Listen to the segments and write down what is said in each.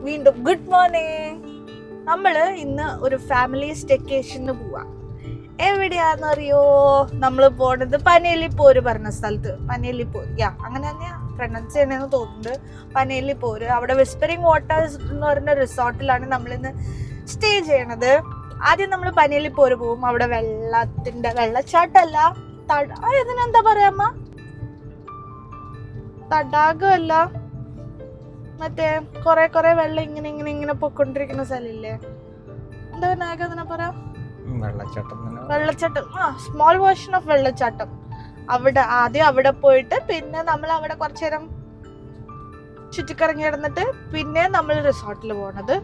വീണ്ടും good morning. നമ്മള് ഇന്ന് ഒരു ഫാമിലി സ്റ്റേക്കേഷന് പോവാ. എവിടെയാണെന്നറിയോ? നമ്മൾ പോണത് പനേലിപ്പോര് പറഞ്ഞ സ്ഥലത്ത്. പനേലിപ്പോര്, അങ്ങനെ തന്നെയാ പ്രൊനൗൺസ് ചെയ്യണമെന്ന് തോന്നുന്നുണ്ട്. പനേലിപ്പോര്. അവിടെ വിസ്പറിംഗ് വാട്ടേഴ്സ് എന്ന് പറയുന്ന റിസോർട്ടിലാണ് നമ്മളിന്ന് സ്റ്റേ ചെയ്യണത്. ആദ്യം നമ്മൾ പനേലിപ്പോര് പോവും. അവിടെ വെള്ളച്ചാട്ടല്ല, ഇതിനെന്താ പറയാമ്മ, തടാകമല്ല, മറ്റേ കൊറേ വെള്ളം ഇങ്ങനെ പൊക്കൊണ്ടിരിക്കുന്ന സ്ഥലമില്ലേ, എന്താ വിനായക അതിനെ പറയാ? വെള്ളച്ചാട്ടം. സ്മോൾ വേർഷൻ ഓഫ് വെള്ളച്ചാട്ടം. ആദ്യം അവിടെ പോയിട്ട് പിന്നെ നമ്മൾ അവിടെ കുറച്ചു നേരം ചുറ്റിക്കറങ്ങി കിടന്നിട്ട് പിന്നെ നമ്മൾ റിസോർട്ടിൽ പോണത്.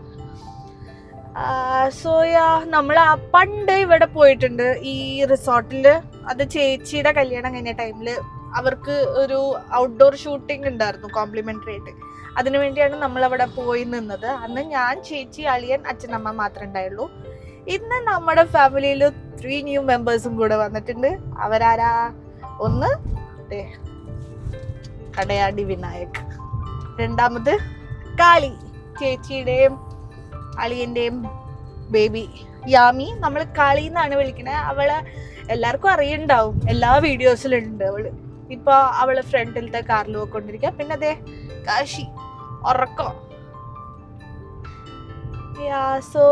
നമ്മൾ പണ്ട് ഇവിടെ പോയിട്ടുണ്ട് ഈ റിസോർട്ടില്. അത് ചേച്ചിയുടെ കല്യാണം കഴിഞ്ഞ ടൈമില് അവർക്ക് ഒരു ഔട്ട്ഡോർ ഷൂട്ടിംഗ് ഉണ്ടായിരുന്നു കോംപ്ലിമെന്ററി ആയിട്ട്. അതിനു വേണ്ടിയാണ് നമ്മൾ അവിടെ പോയി നിന്നത്. അന്ന് ഞാൻ, ചേച്ചി, അളിയൻ, അച്ഛനമ്മ മാത്രമേ ഉണ്ടായുള്ളൂ. ഇന്ന് നമ്മുടെ ഫാമിലിയിൽ 3 ന്യൂ മെമ്പേഴ്സും കൂടെ വന്നിട്ടുണ്ട്. അവരാരാ? ഒന്ന് കടയാടി വിനായക്, രണ്ടാമത് കാളി, ചേച്ചിയുടെയും അളിയന്റെയും ബേബി യാമി. നമ്മൾ കളി എന്നാണ് വിളിക്കണേ. അവളെ എല്ലാവർക്കും അറിയണ്ടാവും, എല്ലാ വീഡിയോസിലും ഉണ്ട് അവള്. ഇപ്പൊ അവള് ഫ്രണ്ടിലത്തെ കാറിൽ പോയിക്കൊണ്ടിരിക്കുക. പിന്നെ അതെ കാശി ഉറക്കം. സോ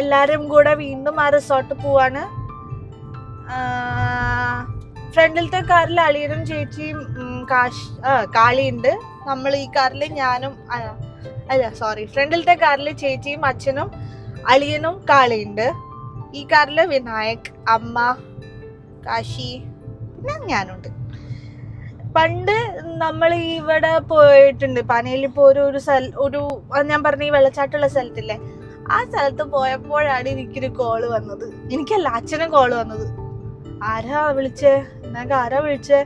എല്ലാരും കൂടെ വീണ്ടും ആ റിസോർട്ട് പോവാണ്. ഫ്രണ്ടിലത്തെ കാറിൽ അളിയനും ചേച്ചിയും കാളിയുണ്ട്. നമ്മൾ ഈ കാറിൽ ഞാനും ഫ്രണ്ടിലത്തെ കാറിൽ ചേച്ചിയും അച്ഛനും അളിയനും കാളിയുണ്ട്. ഈ കാറില് വിനായക്, അമ്മ, കാശി, പിന്നെ ഞാനുണ്ട്. പണ്ട് നമ്മൾ ഇവിടെ പോയിട്ടുണ്ട്. പനേലിപ്പോ ഒരു ഞാൻ പറഞ്ഞ ഈ വെള്ളച്ചാട്ടമുള്ള സ്ഥലത്തില്ലേ, ആ സ്ഥലത്ത് പോയപ്പോഴാണ് എനിക്കൊരു കോള് വന്നത്. എനിക്കല്ല, അച്ഛനും കോള് വന്നത്. ആരാ വിളിച്ചേ? ആരാ വിളിച്ചേ?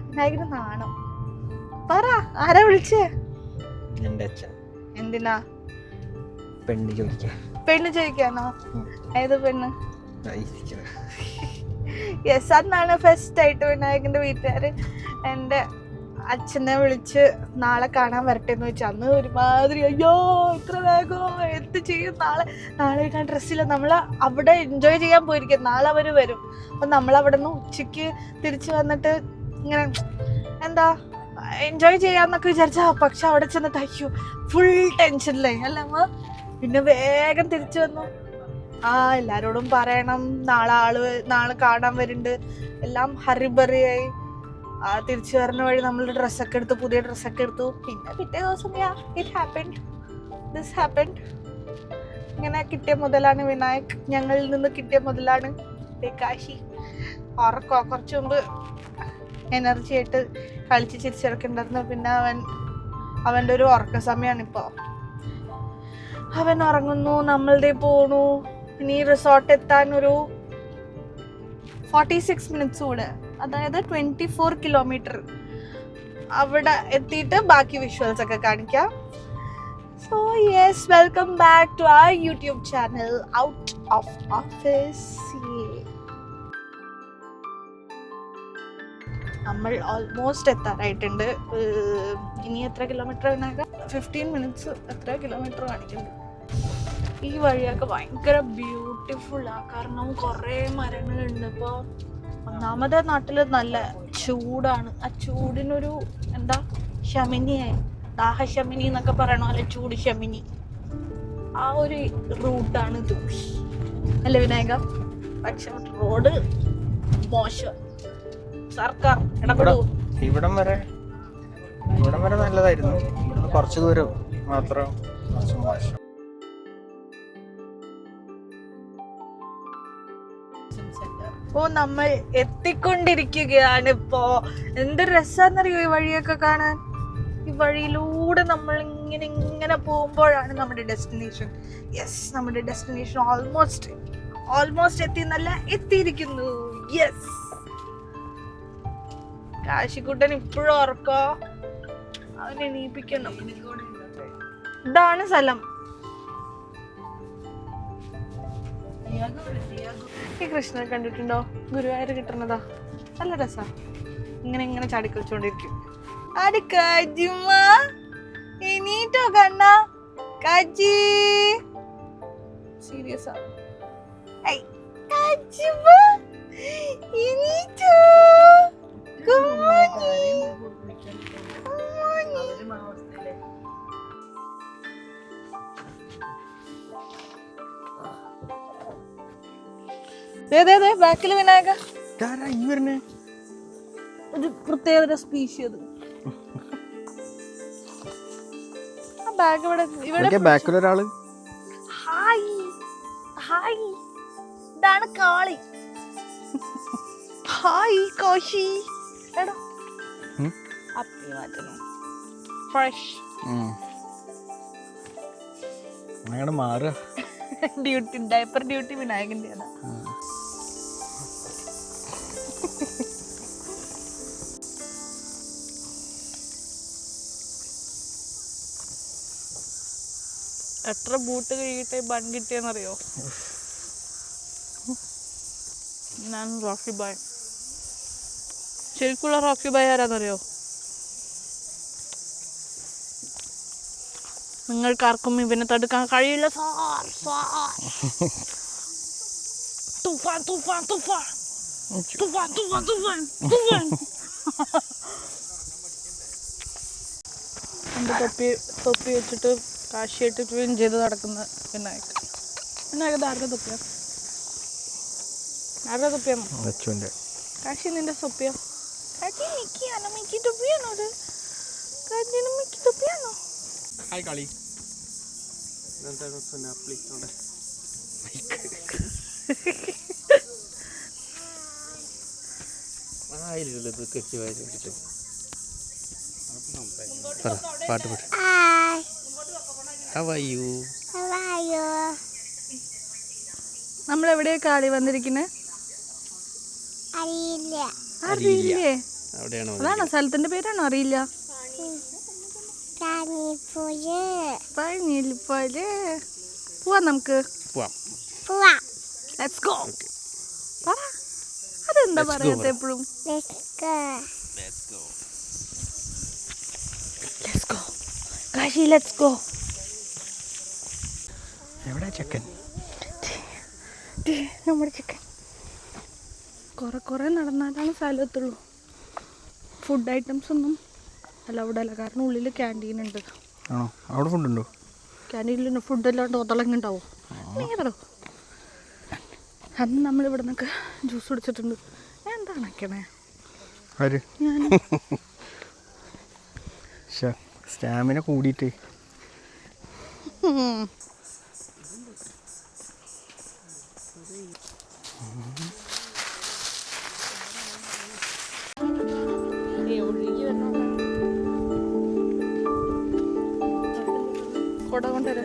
വിനായകന് നാണം. പറ, ആരാ വിളിച്ചേ? എന്തിനാ? പെണ്ണ് ചോദിക്കാനോ? ഏത് പെണ്ണ്? യെസ്, അന്നാണ് ഫസ്റ്റ് ആയിട്ട് വിനായകന്റെ വീട്ടുകാര് എൻ്റെ അച്ഛനെ വിളിച്ച് നാളെ കാണാൻ വരട്ടെ എന്ന് വെച്ചാൽ. അന്ന് ഒരുമാതിരി അയ്യോ ഇത്ര വേഗം എന്ത് ചെയ്യും, നാളെ ഇടാൻ ഡ്രസ്സില്ല. നമ്മൾ അവിടെ എൻജോയ് ചെയ്യാൻ പോയിരിക്കും. നാളെ അവർ വരും. അപ്പം നമ്മൾ അവിടെ നിന്ന് ഉച്ചയ്ക്ക് തിരിച്ച് വന്നിട്ട് ഇങ്ങനെ എന്താ എൻജോയ് ചെയ്യാന്നൊക്കെ വിചാരിച്ചാ, പക്ഷെ അവിടെ ചെന്നിട്ട് അയ്യോ ഫുൾ ടെൻഷനിലേ അല്ല അമ്മ. പിന്നെ വേഗം തിരിച്ചു വന്നു. എല്ലാരോടും പറയണം നാളെ കാണാൻ വരുന്നുണ്ട്. എല്ലാം ഹറിബറിയായി. തിരിച്ചു വരുന്ന വഴി നമ്മൾ പുതിയ ഡ്രസ്സൊക്കെ എടുത്തു. പിന്നെ പിറ്റേ ദിവസം ദിസ് ഹാപ്പൻഡ്. ഇങ്ങനെ കിട്ടിയ മുതലാണ് വിനായക്, ഞങ്ങളിൽ നിന്ന് കിട്ടിയ മുതലാണ് കാശി. കുറച്ചു മുമ്പ് എനർജി ആയിട്ട് കളിച്ച് ചിരിച്ചിറക്കുണ്ടായിരുന്നു. പിന്നെ അവൻ്റെ ഒരു ഉറക്ക സമയമാണ് ഇപ്പോൾ. അവൻ ഉറങ്ങുന്നു, നമ്മളുടെ പോണു. ഇനി റിസോർട്ട് എത്താൻ ഒരു 46 മിനിറ്റ്സ് കൂടെ, അതായത് 24 കിലോമീറ്റർ. അവിടെ എത്തിയിട്ട് ബാക്കി വിഷ്വൽസ് ഒക്കെ കാണിക്കാം. So yes, welcome back to our YouTube channel Out of Office. നമ്മൾ ഓൾമോസ്റ്റ് എത്താറായിട്ടുണ്ട്. ഇനി എത്ര കിലോമീറ്റർ വേണമെങ്കിൽ 15 മിനിറ്റ്സ് എത്ര കിലോമീറ്റർ കാണിക്കുന്നുണ്ട്. ഈ വഴിയൊക്കെ ഭയങ്കര ബ്യൂട്ടിഫുള്ളാണ്, കാരണം കുറേ മരങ്ങളുണ്ട്. ഇപ്പോൾ ഒന്നാമത്തെ നാട്ടിൽ നല്ല ചൂടാണ്. ആ ചൂടിനൊരു എന്താ ശമിനിയായി, ദാഹശമിനി എന്നൊക്കെ പറയണോ, അല്ലെ ചൂട് ശമിനി. ആ ഒരു റൂട്ടാണ് ഇത് അല്ലേ വിനായക? പക്ഷെ റോഡ് മോശം. സർക്കാർ ഇടപെടും. ഇവിടം വരെ നല്ലതായിരുന്നു. കുറച്ചു ദൂരം മാത്രം മോശം. നമ്മൾ എത്തിക്കൊണ്ടിരിക്കുകയാണ് ഇപ്പോ. എന്ത് രസാന്നറിയോ ഈ വഴിയൊക്കെ കാണാൻ. ഈ വഴിയിലൂടെ നമ്മൾ ഇങ്ങനെ പോകുമ്പോഴാണ് നമ്മുടെ ഡെസ്റ്റിനേഷൻ. യെസ്, നമ്മുടെ ഡെസ്റ്റിനേഷൻ ഓൾമോസ്റ്റ് എത്തിയിരിക്കുന്നു. യെസ്, കാശിക്കുട്ടൻ ഇപ്പോഴും ഓർക്കോ, അവനെ എണീപ്പിക്കണം. ഇതാണ് സ്ഥലം. ഈ കൃഷ്ണനെ കണ്ടിട്ടുണ്ടോ? ഗുരുവായൂർ കിട്ടുന്നതാ. നല്ല രസാ. ഇങ്ങനെ ചാടിക്കളിച്ചോണ്ടിരിക്കും. കണ്ണ കാച്ചി സീരിയസ് ആണ്. ബാക്കില് വിനായക ഒരു പ്രത്യേക സ്പീഷീസ്. ആ ബാഗ് ഇവിടെ ബാക്കിലൊരാള്. ഹായ് ഹായ്, ഇതാണ് കാളി. ഹായ് കോശി. എടാ അപ്പി മാറ്റണം. ഫ്രഷ് അങ്ങനെ മാറുക. ഡ്യൂട്ടി, ഡയപ്പർ ഡ്യൂട്ടി വിനായകന്റെ ആണ്. എത്ര ബൂട്ട് കഴുകിയിട്ട് ബൺ കിട്ടിയെന്നറിയോ? ഞാൻ റോക്കി ബായ്. ശരിക്കുള്ള റോക്കി ബായ് ആരാന്നറിയോ? നിങ്ങൾക്കാർക്കും ഇവനെ തടുക്കാൻ കഴിയില്ല സാർ. തുഫാൻ തുഫാൻ തുഫാൻ തുഫാൻ തുഫാൻ തുഫാൻ തുഫാൻ. എൻ്റെ തൊപ്പി വെച്ചിട്ട് കാശിയായിട്ട് ട്വിൻ ചെയ്ത് നടക്കുന്ന വിനായകൻ. വിനായകൻ ആരുടെ തൊപ്പിയാ? ആരുടെ തൊപ്പിയാണോ? കാശി നിന്റെ തൊപ്പിയോ? കാശി മിക്കിയാണോ? മിക്കി തൊപ്പിയാണോ അത്? കാശിന് മിക്കി തൊപ്പിയാണോ? ഹായ് കളി. പാട്ട് പാട്ട്. നമ്മളെവിടെയാ കാളി വന്നിരിക്കുന്നത്? അറിയില്ലേ? അതാണോ സ്ഥലത്തിന്റെ പേരാണോ? അറിയില്ല. പോവാം, നമുക്ക് പോവാം. Let's go. പറ, അതെന്താ പറയാത്ത എപ്പോഴും? Let's go Kashi, let's go. എവിടെ ചെക്കൻ? നമ്മുടെ ചിക്കൻ. കുറെ നടന്നാലാണ് സ്ഥലത്തുള്ളൂ. ഫുഡ് ഐറ്റംസ് ഒന്നും അലൗഡ് അല്ല, കാരണം ഉള്ളിൽ ക്യാൻറ്റീൻ ഉണ്ട്. ആണോ? അവിടെ ഫുഡുണ്ടോ? ക്യാൻറ്റീനിൽ ഫുഡ് അല്ലാണ്ട് ഒതളങ്ങുണ്ടാവും. നേരോ അന്ന് നമ്മൾ ഇവിടെ നിന്നൊക്കെ ജ്യൂസ് കുടിച്ചിട്ടുണ്ട്. എന്താണൊക്കെയാണേ ഞാൻ സ്റ്റാമിന കൂടിയിട്ട്. കൊട കൊണ്ടുവരാ.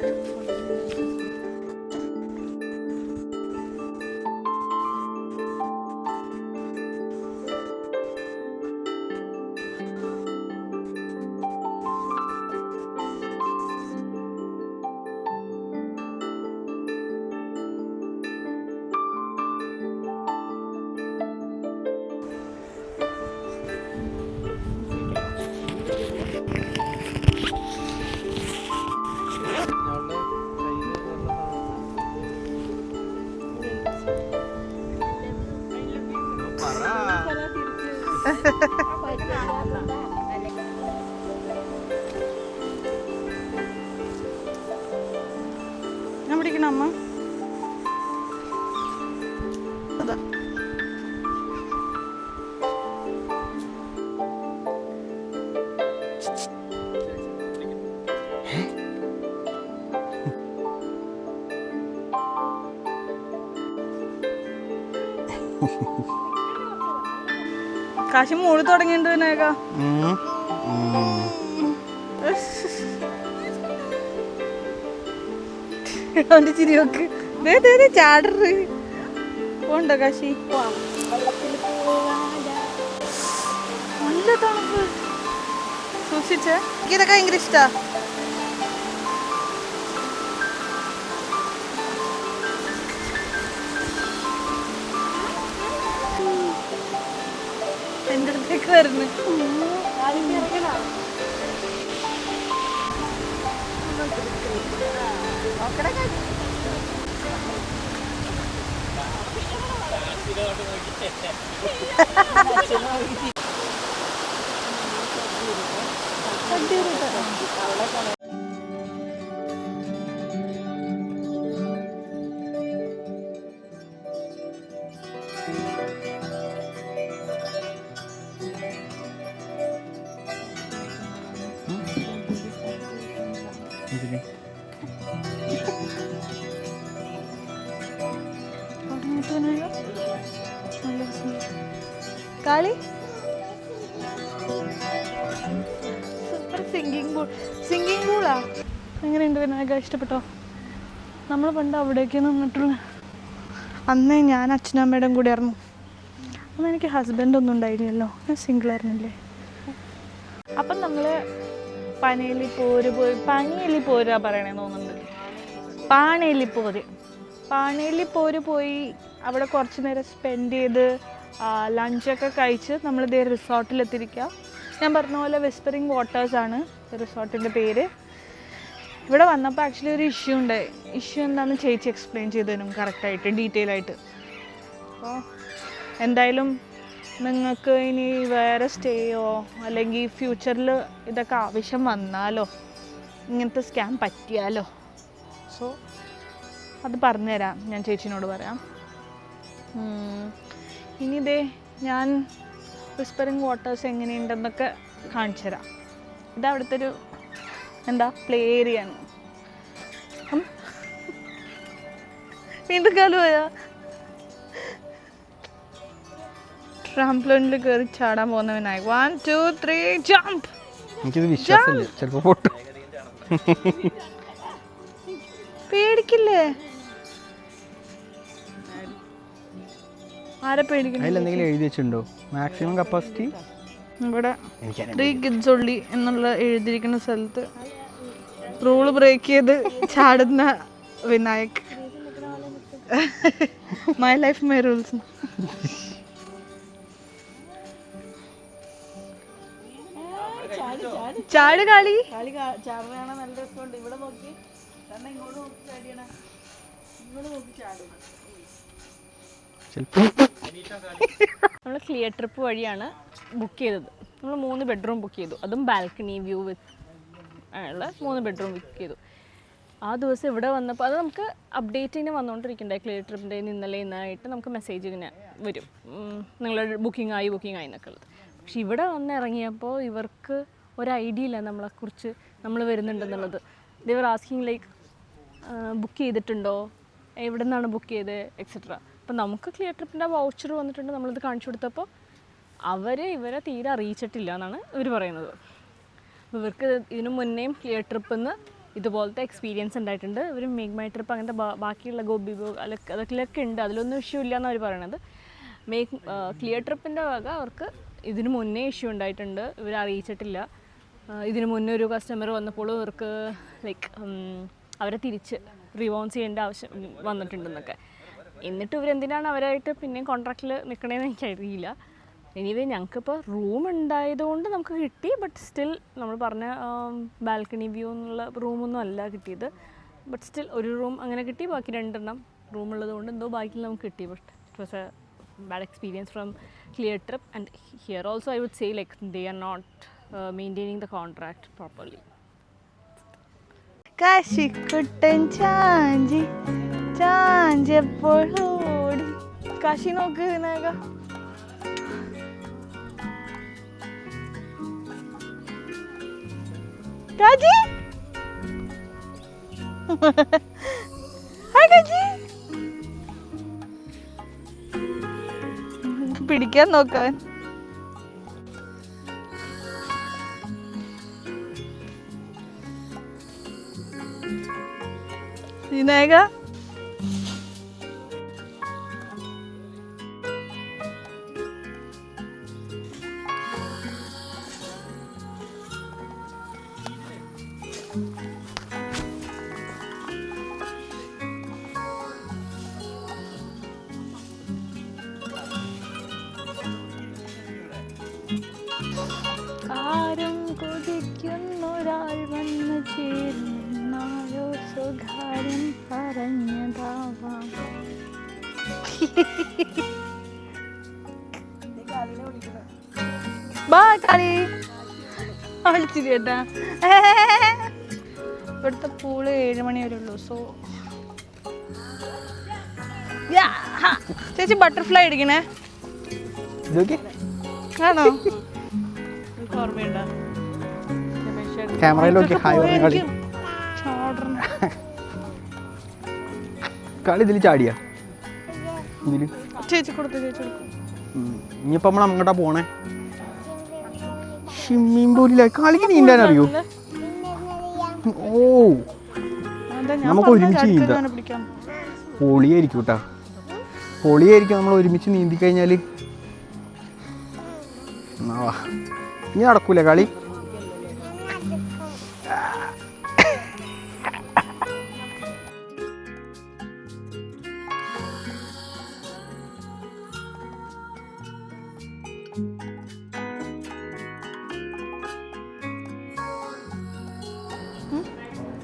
ഞാൻ പിടിക്കണ അമ്മ. അതാ കാശി മൂളി തുടങ്ങിയിട്ടുണ്ട് വിനായക. അവന്റെ ചിരി നോക്ക്. ചാടറ് പോണ്ടോ കാശി? നല്ല തണുപ്പ്. സൂക്ഷിച്ചേ, ഇതൊക്കെ ഭയങ്കര ഇഷ്ടാ. എൻ്റെ അടുത്തേക്ക് വരുന്നു. കാളി സൂപ്പർ സിംഗിങ് പൂളാ. എങ്ങനെയുണ്ട് വിനായക, ഇഷ്ടപ്പെട്ടോ? നമ്മൾ പണ്ട് അവിടേക്ക് നിന്നിട്ടുള്ള അന്ന് ഞാൻ അച്ഛനമ്മയുടെ കൂടെ ആയിരുന്നു. അന്ന് എനിക്ക് ഹസ്ബൻഡൊന്നും ഉണ്ടായിരുന്നല്ലോ, ഞാൻ സിംഗിളായിരുന്നില്ലേ. അപ്പം നമ്മൾ പനയിലിപ്പോര് പോയി, പനിയിലിപ്പോരാ പറയണേ തോന്നുന്നുണ്ട്, പാണയിലിപ്പോര് പോയി അവിടെ കുറച്ച് നേരം സ്പെൻഡ് ചെയ്ത് ലഞ്ചൊക്കെ കഴിച്ച് നമ്മളിതേ റിസോർട്ടിലെത്തിയിരിക്കുക. ഞാൻ പറഞ്ഞ പോലെ വിസ്പറിങ് വാട്ടേഴ്സാണ് റിസോർട്ടിൻ്റെ പേര്. ഇവിടെ വന്നപ്പോൾ ആക്ച്വലി ഒരു ഇഷ്യൂ ഉണ്ടായി. ഇഷ്യൂ എന്താണെന്ന് ചേച്ചി എക്സ്പ്ലെയിൻ ചെയ്തു തരും കറക്റ്റായിട്ട്, ഡീറ്റെയിൽ ആയിട്ട്. അപ്പോൾ എന്തായാലും നിങ്ങൾക്ക് ഇനി വേറെ സ്റ്റേയോ അല്ലെങ്കിൽ ഫ്യൂച്ചറിൽ ഇതൊക്കെ ആവശ്യം വന്നാലോ, ഇങ്ങനത്തെ സ്കാം പറ്റിയാലോ, സോ അത് പറഞ്ഞുതരാം, ഞാൻ ചേച്ചിനോട് പറയാം. ഇനി ഇതേ ഞാൻ വിസ്പറിങ് വാട്ടേഴ്സ് എങ്ങനെയുണ്ടെന്നൊക്കെ കാണിച്ചു തരാം. ഇതവിടുത്തെ ഒരു പ്ലേ ഏരിയയാണ്. വീണ്ടും കാലം പോയാ ട്രാംപ്ലോണിൽ കയറി ചാടാൻ പോകുന്നവനായി. 1 2 3 ജമ്പ്. എനിക്കിത് വിശ്വാസമില്ല, ചിലപ്പോൾ പൊട്ടും. പേടിക്കില്ലേ? ആരെ പേടിക്കണം? അതിലെന്തെങ്കിലും എഴുതി വെച്ചിട്ടുണ്ടോ മാക്സിമം കപ്പാസിറ്റി? ഇവിടെ 3 kids only എന്നുള്ള എഴുതിയിരിക്കുന്ന സ്ഥലത്ത് റൂള് ബ്രേക്ക് ചെയ്ത് ചാടുന്ന Vinayak. My life my rules. ചാട് കാളി. നമ്മൾ ക്ലിയർ ട്രിപ്പ് വഴിയാണ് ബുക്ക് ചെയ്തത്. നമ്മൾ 3 ബെഡ്റൂം ബുക്ക് ചെയ്തു, അതും ബാൽക്കണി വ്യൂ വിത്ത് ഉള്ള 3 ബെഡ്റൂം ബുക്ക് ചെയ്തു. ആ ദിവസം ഇവിടെ വന്നപ്പോൾ അത് നമുക്ക് അപ്ഡേറ്റ് ഇങ്ങനെ വന്നുകൊണ്ടിരിക്കണ്ടേ, ക്ലിയർ ട്രിപ്പിൻ്റെ ഇന്നലെയായിട്ട് നമുക്ക് മെസ്സേജ് ഇങ്ങനെ വരും, നിങ്ങളുടെ ബുക്കിംഗ് ആയി എന്നൊക്കെ ഉള്ളത്. പക്ഷെ ഇവിടെ വന്ന് ഇറങ്ങിയപ്പോൾ ഇവർക്ക് ഒരു ഐഡിയ ഇല്ല നമ്മളെക്കുറിച്ച്, നമ്മൾ വരുന്നുണ്ടെന്നുള്ളത്. ദേ ആസ്കിങ് ലൈക്ക് ബുക്ക് ചെയ്തിട്ടുണ്ടോ, എവിടെ നിന്നാണ് ബുക്ക് ചെയ്തത്, എക്സെട്ര. അപ്പം നമുക്ക് ക്ലിയർ ട്രിപ്പിൻ്റെ വൗച്ചർ വന്നിട്ടുണ്ട്, നമ്മളിത് കാണിച്ചു കൊടുത്തപ്പോൾ ഇവരെ തീരെ അറിയിച്ചിട്ടില്ല എന്നാണ് ഇവർ പറയുന്നത്. ഇവർക്ക് ഇതിനു മുന്നേയും ക്ലിയർ ട്രിപ്പിൽ നിന്ന് ഇതുപോലത്തെ എക്സ്പീരിയൻസ് ഉണ്ടായിട്ടുണ്ട്. ഇവർ മേക്ക് മൈ ട്രിപ്പ് അങ്ങനത്തെ ബാക്കിയുള്ള ഗോബിബോ അതൊക്കെ ഉണ്ട്, അതിലൊന്നും ഇഷ്യൂ ഇല്ല എന്നാണ് അവർ പറയണത്. ക്ലിയർ ട്രിപ്പിൻ്റെ വക അവർക്ക് ഇതിനു മുന്നേ ഇഷ്യൂ ഉണ്ടായിട്ടുണ്ട്, ഇവർ അറിയിച്ചിട്ടില്ല. ഇതിനു മുന്നേ ഒരു കസ്റ്റമർ വന്നപ്പോൾ ഇവർക്ക് ലൈക്ക് അവരെ തിരിച്ച് റിവോൺസ് ചെയ്യേണ്ട ആവശ്യം വന്നിട്ടുണ്ടെന്നൊക്കെ. എന്നിട്ട് ഇവരെന്തിനാണ് അവരായിട്ട് പിന്നെയും കോൺട്രാക്റ്റിൽ നിൽക്കണേന്ന് എനിക്കറിയില്ല. എനിവേ ഞങ്ങൾക്കിപ്പോൾ റൂം ഉണ്ടായതുകൊണ്ട് നമുക്ക് കിട്ടി, ബട്ട് സ്റ്റിൽ നമ്മൾ പറഞ്ഞ ബാൽക്കണി വ്യൂ എന്നുള്ള റൂമൊന്നും അല്ല കിട്ടിയത്. ബട്ട് സ്റ്റിൽ ഒരു റൂം അങ്ങനെ കിട്ടി, ബാക്കി 2 റൂം ഉള്ളതുകൊണ്ട് എന്തോ ബാക്കി നമുക്ക് കിട്ടി. But it was a bad experience from clear trip. And here also I would say like they are not maintaining the contract properly. Kashikuttan ചാഞ്ചപ്പോൾ ഓടി. കാശി നോക്ക് വിനായക. കാജി ഹായ് കാജി. പിടിക്കാൻ നോക്കാൻ. വിനായക ആരും കൊതിക്കുന്നൊരാൾ വന്നു ചേരുന്നു. എന്നാലോ സ്വകാര്യം പറഞ്ഞതാവാം. ബാ കളി വിളിച്ചിരി കേട്ടാ. ഇവിടുത്തെ പൂള് 7 മണി വരെ ഉള്ളൂ. സോ ചേച്ചി ബട്ടർഫ്ലൈ അടിക്കണേ ആണോ? ഓർമ്മയുണ്ടോ? ക്യാമറയിലൊക്കെ കളി ഇതിൽ ചാടിയാ ഇതില് ചേച്ചി കൊടുത്തു, ചേച്ചി കൊടുക്കും. ഇനിയിപ്പോ നമ്മൾ അങ്ങോട്ടാ പോണേ. സ്വിമ്മിംഗ് പൂളിലെ കളിക്ക് നീന്താൻ അറിയോ? ഓ നമുക്ക് ഒരുമിച്ച് നീന്താം. പൊളിയായിരിക്കും കേട്ടാ, പൊളിയായിരിക്കും. നമ്മൾ ഒരുമിച്ച് നീന്തി കഴിഞ്ഞാല് ഇനി നടക്കൂല കളി.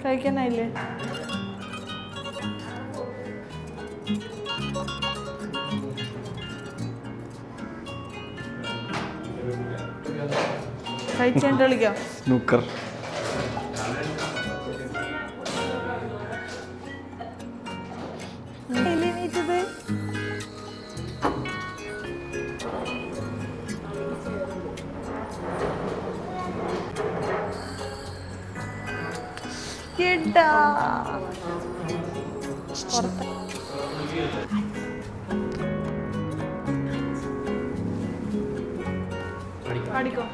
കഴിക്കാനായില്ലേ? കഴിച്ചിട്ട് കളിക്കാം. സ്നൂക്കർ പഠിക്കോ.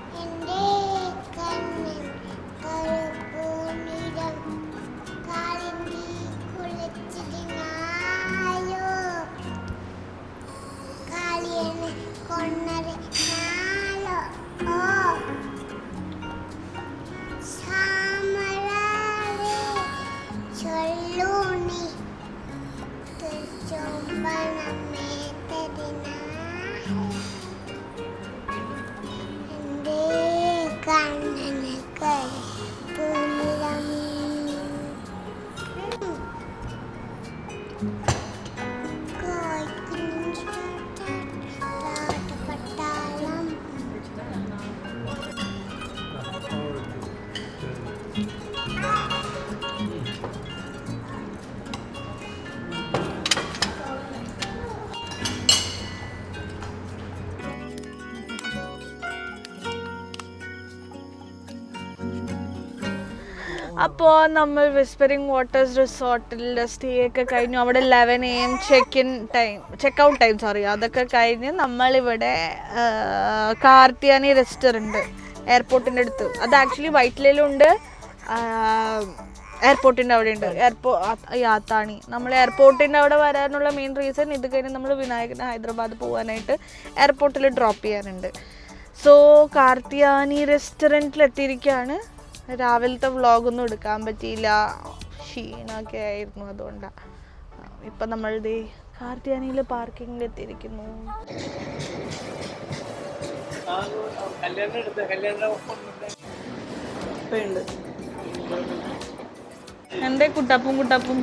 അപ്പോൾ നമ്മൾ വിസ്പറിംഗ് വാട്ടേഴ്സ് റിസോർട്ടിൽ സ്റ്റേ ഒക്കെ കഴിഞ്ഞു. അവിടെ 11 AM ചെക്ക് ഔട്ട് ടൈം അതൊക്കെ കഴിഞ്ഞ് നമ്മളിവിടെ കാർത്തിയാനി റെസ്റ്റോറൻറ്റ് എയർപോർട്ടിൻ്റെ അടുത്ത്, അത് ആക്ച്വലി വൈറ്റ്ലയിലുണ്ട്, എയർപോർട്ടിൻ്റെ അവിടെ ഉണ്ട്. യാത്താണി. നമ്മൾ എയർപോർട്ടിൻ്റെ അവിടെ വരാനുള്ള മെയിൻ റീസൺ ഇത് കഴിഞ്ഞ് നമ്മൾ വിനായകന് ഹൈദരാബാദ് പോകാനായിട്ട് എയർപോർട്ടിൽ ഡ്രോപ്പ് ചെയ്യാനുണ്ട്. സോ കാർത്തിയാനി റെസ്റ്റോറൻറ്റിൽ എത്തിയിരിക്കുകയാണ്. രാവിലത്തെ വ്ളോഗൊന്നും എടുക്കാൻ പറ്റിയില്ല, ക്ഷീണമൊക്കെ ആയിരുന്നു, അതുകൊണ്ടാണ്. ഇപ്പം നമ്മളിത് കാർത്തിയാനിയിൽ പാർക്കിങ്ങിൽ എത്തിയിരിക്കുന്നു. എൻ്റെ കുട്ടാപ്പും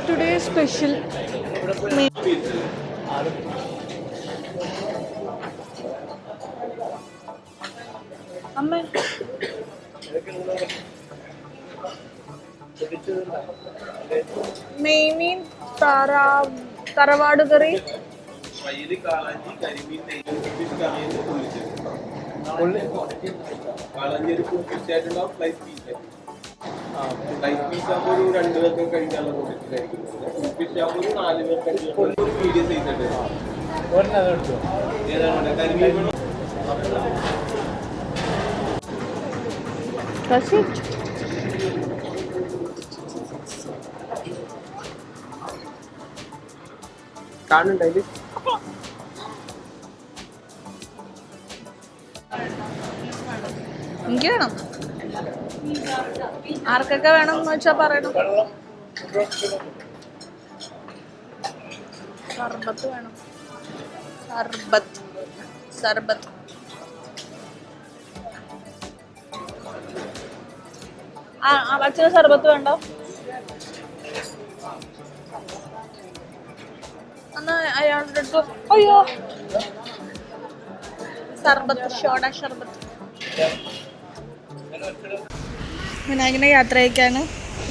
Today special അമ്മ നെയ്മീൻ തറവാട് കറി, കാണുന്നുണ്ടായി. എനിക്ക് വേണം. ആർക്കൊക്കെ വേണം എന്ന് വെച്ചാൽ പറയണം. സർബത്ത് വേണം. സർബത്ത് സർബത്ത്. അച്ഛന് സർബത്ത് വേണ്ടോ? എന്നാ അയാളുടെ അടുത്ത് അയ്യോ സർബത്ത് ഷോഡ ഷർബത്ത്. വിനായകനെ യാത്രയ്ക്കാണ്.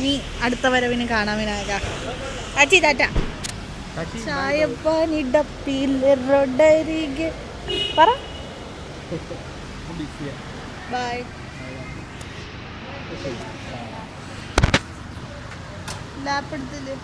നീ അടുത്ത വരവിന് കാണാം വിനായക. അച്ചി ടാറ്റ. ചായപ്പാനിടപ്പിൽ പറ ബൈ. ലാപ്പെടുത്തില്ലേ?